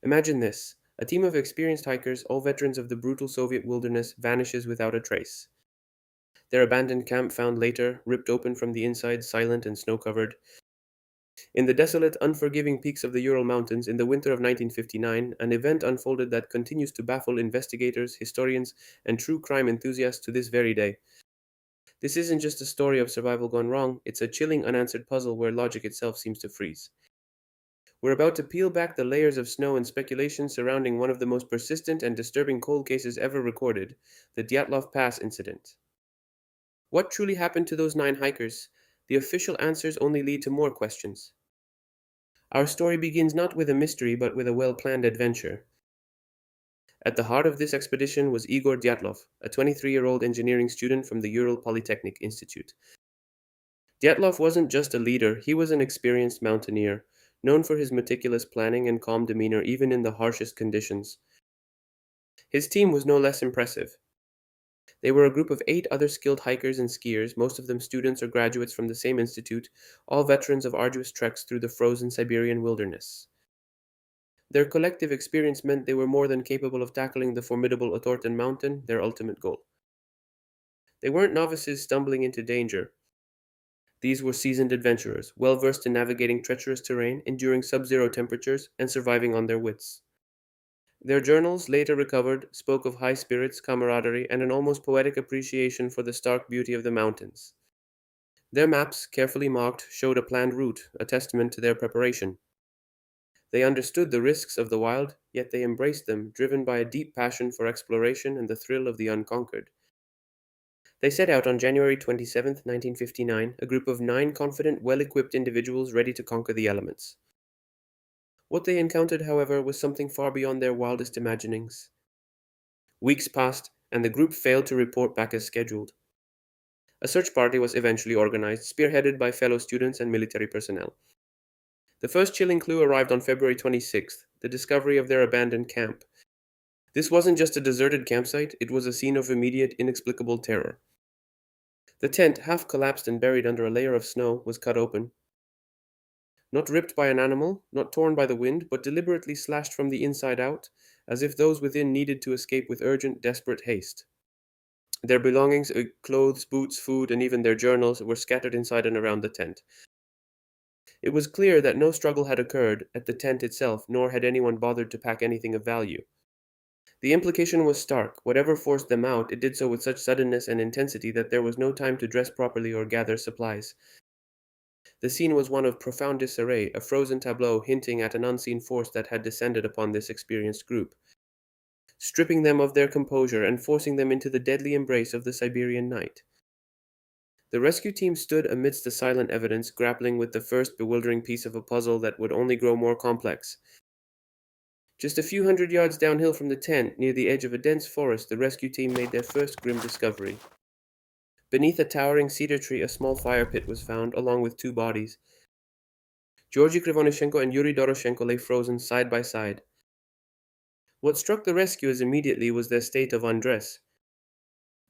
Imagine this. A team of experienced hikers, all veterans of the brutal Soviet wilderness, vanishes without a trace. Their abandoned camp found later, ripped open from the inside, silent and snow-covered. In the desolate, unforgiving peaks of the Ural Mountains in the winter of 1959, an event unfolded that continues to baffle investigators, historians, and true crime enthusiasts to this very day. This isn't just a story of survival gone wrong, it's a chilling unanswered puzzle where logic itself seems to freeze. We're about to peel back the layers of snow and speculation surrounding one of the most persistent and disturbing cold cases ever recorded, the Dyatlov Pass incident. What truly happened to those 9 hikers? The official answers only lead to more questions. Our story begins not with a mystery but with a well planned adventure. At the heart of this expedition was Igor Dyatlov, a 23-year-old engineering student from the Ural Polytechnic Institute. Dyatlov wasn't just a leader, he was an experienced mountaineer, known for his meticulous planning and calm demeanor even in the harshest conditions. His team was no less impressive. They were a group of 8 other skilled hikers and skiers, most of them students or graduates from the same institute, all veterans of arduous treks through the frozen Siberian wilderness. Their collective experience meant they were more than capable of tackling the formidable Otorten mountain, their ultimate goal. They weren't novices stumbling into danger. These were seasoned adventurers, well versed in navigating treacherous terrain, enduring sub-zero temperatures, and surviving on their wits. Their journals, later recovered, spoke of high spirits, camaraderie, and an almost poetic appreciation for the stark beauty of the mountains. Their maps, carefully marked, showed a planned route, a testament to their preparation. They understood the risks of the wild, yet they embraced them, driven by a deep passion for exploration and the thrill of the unconquered. They set out on January 27, 1959, a group of 9 confident, well-equipped individuals ready to conquer the elements. What they encountered, however, was something far beyond their wildest imaginings. Weeks passed, and the group failed to report back as scheduled. A search party was eventually organized, spearheaded by fellow students and military personnel. The first chilling clue arrived on February 26th, the discovery of their abandoned camp. This wasn't just a deserted campsite, it was a scene of immediate, inexplicable terror. The tent, half collapsed and buried under a layer of snow, was cut open. Not ripped by an animal, not torn by the wind, but deliberately slashed from the inside out, as if those within needed to escape with urgent, desperate haste. Their belongings, clothes, boots, food, and even their journals, were scattered inside and around the tent. It was clear that no struggle had occurred at the tent itself, nor had anyone bothered to pack anything of value. The implication was stark. Whatever forced them out, it did so with such suddenness and intensity that there was no time to dress properly or gather supplies. The scene was one of profound disarray, a frozen tableau hinting at an unseen force that had descended upon this experienced group, stripping them of their composure and forcing them into the deadly embrace of the Siberian night. The rescue team stood amidst the silent evidence, grappling with the first bewildering piece of a puzzle that would only grow more complex. Just a few hundred yards downhill from the tent, near the edge of a dense forest, the rescue team made their first grim discovery. Beneath a towering cedar tree, a small fire pit was found, along with 2 bodies. Georgy Krivonishenko and Yuri Doroshenko lay frozen side by side. What struck the rescuers immediately was their state of undress.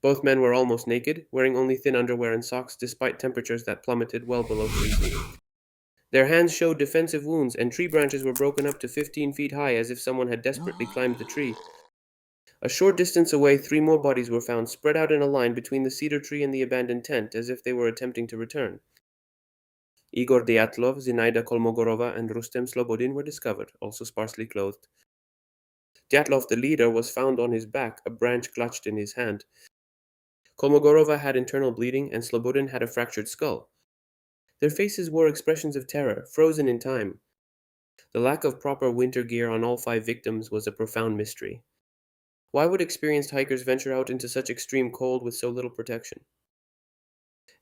Both men were almost naked, wearing only thin underwear and socks, despite temperatures that plummeted well below freezing. Their hands showed defensive wounds, and tree branches were broken up to 15 feet high as if someone had desperately climbed the tree. A short distance away, 3 more bodies were found, spread out in a line between the cedar tree and the abandoned tent, as if they were attempting to return. Igor Dyatlov, Zinaida Kolmogorova, and Rustem Slobodin were discovered, also sparsely clothed. Dyatlov, the leader, was found on his back, a branch clutched in his hand. Kolmogorova had internal bleeding, and Slobodin had a fractured skull. Their faces wore expressions of terror, frozen in time. The lack of proper winter gear on all 5 victims was a profound mystery. Why would experienced hikers venture out into such extreme cold with so little protection?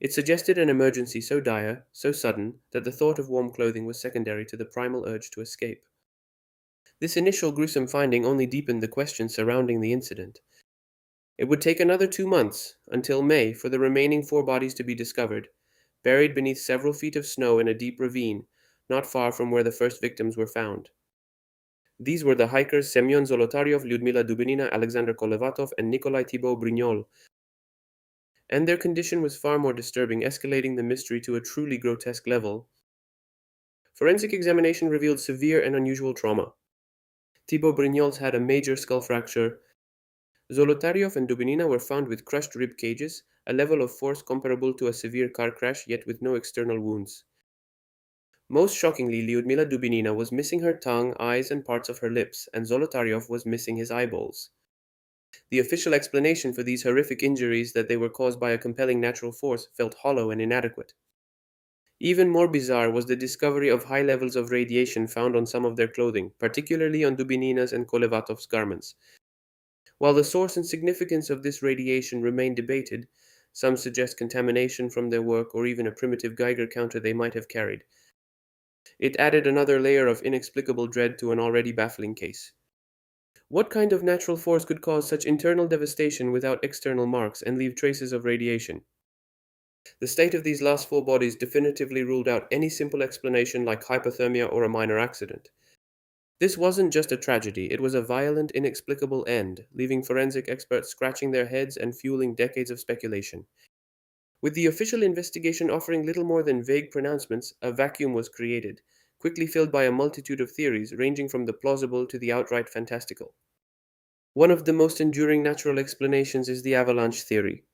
It suggested an emergency so dire, so sudden, that the thought of warm clothing was secondary to the primal urge to escape. This initial gruesome finding only deepened the questions surrounding the incident. It would take another 2 months, until May, for the remaining 4 bodies to be discovered, buried beneath several feet of snow in a deep ravine, not far from where the first victims were found. These were the hikers Semyon Zolotaryov, Lyudmila Dubinina, Alexander Kolevatov, and Nikolai Thibault Brignol, and their condition was far more disturbing, escalating the mystery to a truly grotesque level. Forensic examination revealed severe and unusual trauma. Thibaut Brignoles had a major skull fracture. Zolotaryov and Dubinina were found with crushed rib cages, a level of force comparable to a severe car crash, yet with no external wounds. Most shockingly, Lyudmila Dubinina was missing her tongue, eyes, and parts of her lips, and Zolotaryov was missing his eyeballs. The official explanation for these horrific injuries, that they were caused by a compelling natural force, felt hollow and inadequate. Even more bizarre was the discovery of high levels of radiation found on some of their clothing, particularly on Dubinina's and Kolevatov's garments. While the source and significance of this radiation remain debated, some suggest contamination from their work or even a primitive Geiger counter they might have carried. It added another layer of inexplicable dread to an already baffling case. What kind of natural force could cause such internal devastation without external marks and leave traces of radiation? The state of these last four bodies definitively ruled out any simple explanation like hypothermia or a minor accident. This wasn't just a tragedy, it was a violent, inexplicable end, leaving forensic experts scratching their heads and fueling decades of speculation. With the official investigation offering little more than vague pronouncements, a vacuum was created, quickly filled by a multitude of theories ranging from the plausible to the outright fantastical. One of the most enduring natural explanations is the avalanche theory.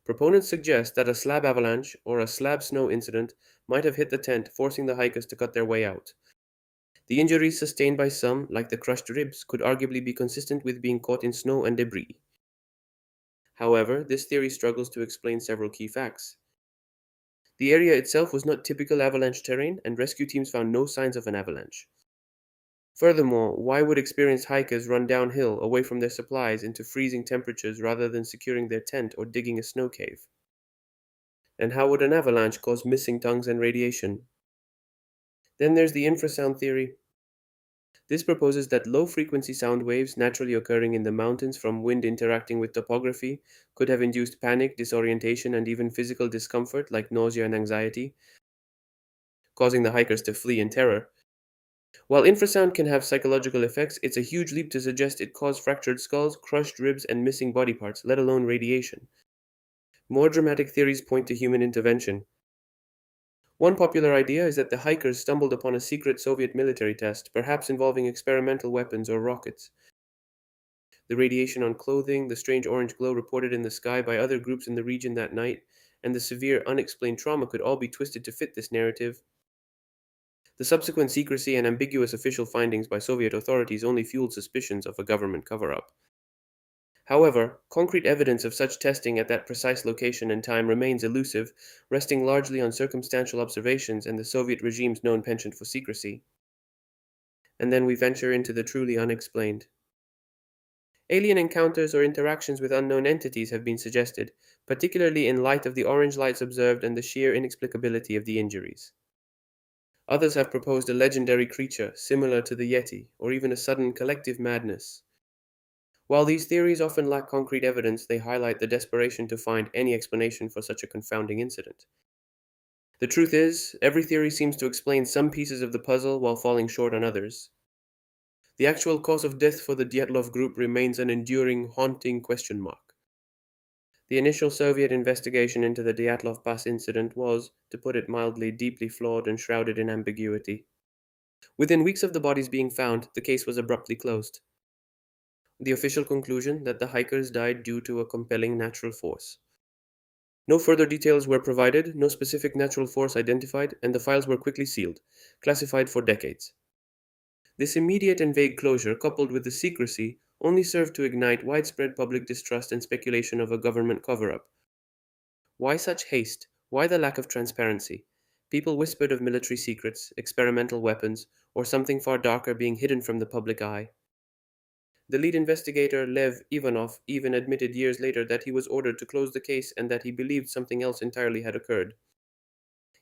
Proponents suggest that a slab avalanche or a slab snow incident might have hit the tent, forcing the hikers to cut their way out. The injuries sustained by some, like the crushed ribs, could arguably be consistent with being caught in snow and debris. However, this theory struggles to explain several key facts. The area itself was not typical avalanche terrain, and rescue teams found no signs of an avalanche. Furthermore, why would experienced hikers run downhill away from their supplies into freezing temperatures rather than securing their tent or digging a snow cave? And how would an avalanche cause missing tongues and radiation? Then there's the infrasound theory. This proposes that low-frequency sound waves naturally occurring in the mountains from wind interacting with topography could have induced panic, disorientation, and even physical discomfort like nausea and anxiety, causing the hikers to flee in terror. While infrasound can have psychological effects, it's a huge leap to suggest it caused fractured skulls, crushed ribs, and missing body parts, let alone radiation. More dramatic theories point to human intervention. One popular idea is that the hikers stumbled upon a secret Soviet military test, perhaps involving experimental weapons or rockets. The radiation on clothing, the strange orange glow reported in the sky by other groups in the region that night, and the severe unexplained trauma could all be twisted to fit this narrative. The subsequent secrecy and ambiguous official findings by Soviet authorities only fueled suspicions of a government cover-up. However, concrete evidence of such testing at that precise location and time remains elusive, resting largely on circumstantial observations and the Soviet regime's known penchant for secrecy. And then we venture into the truly unexplained. Alien encounters or interactions with unknown entities have been suggested, particularly in light of the orange lights observed and the sheer inexplicability of the injuries. Others have proposed a legendary creature similar to the Yeti, or even a sudden collective madness. While these theories often lack concrete evidence, they highlight the desperation to find any explanation for such a confounding incident. The truth is, every theory seems to explain some pieces of the puzzle while falling short on others. The actual cause of death for the Dyatlov group remains an enduring, haunting question mark. The initial Soviet investigation into the Dyatlov Pass incident was, to put it mildly, deeply flawed and shrouded in ambiguity. Within weeks of the bodies being found, the case was abruptly closed. The official conclusion that the hikers died due to a compelling natural force. No further details were provided, no specific natural force identified, and the files were quickly sealed, classified for decades. This immediate and vague closure, coupled with the secrecy, only served to ignite widespread public distrust and speculation of a government cover-up. Why such haste? Why the lack of transparency? People whispered of military secrets, experimental weapons, or something far darker being hidden from the public eye. The lead investigator, Lev Ivanov, even admitted years later that he was ordered to close the case and that he believed something else entirely had occurred.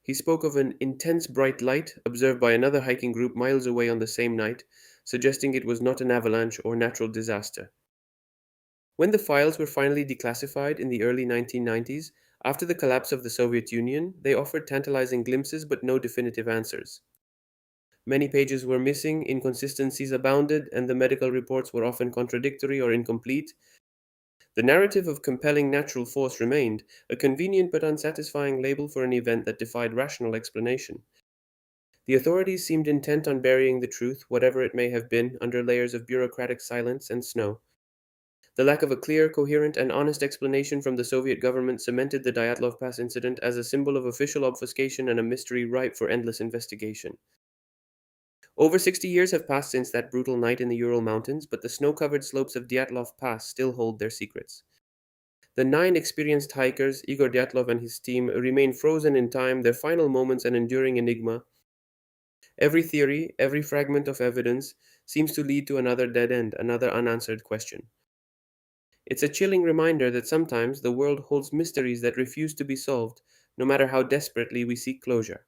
He spoke of an intense bright light observed by another hiking group miles away on the same night, suggesting it was not an avalanche or natural disaster. When the files were finally declassified in the early 1990s, after the collapse of the Soviet Union, they offered tantalizing glimpses but no definitive answers. Many pages were missing, inconsistencies abounded, and the medical reports were often contradictory or incomplete. The narrative of compelling natural force remained, a convenient but unsatisfying label for an event that defied rational explanation. The authorities seemed intent on burying the truth, whatever it may have been, under layers of bureaucratic silence and snow. The lack of a clear, coherent, and honest explanation from the Soviet government cemented the Dyatlov Pass incident as a symbol of official obfuscation and a mystery ripe for endless investigation. Over 60 years have passed since that brutal night in the Ural Mountains, but the snow covered slopes of Dyatlov Pass still hold their secrets. The 9 experienced hikers, Igor Dyatlov and his team, remain frozen in time, their final moments an enduring enigma. Every theory, every fragment of evidence, seems to lead to another dead end, another unanswered question. It's a chilling reminder that sometimes the world holds mysteries that refuse to be solved, no matter how desperately we seek closure.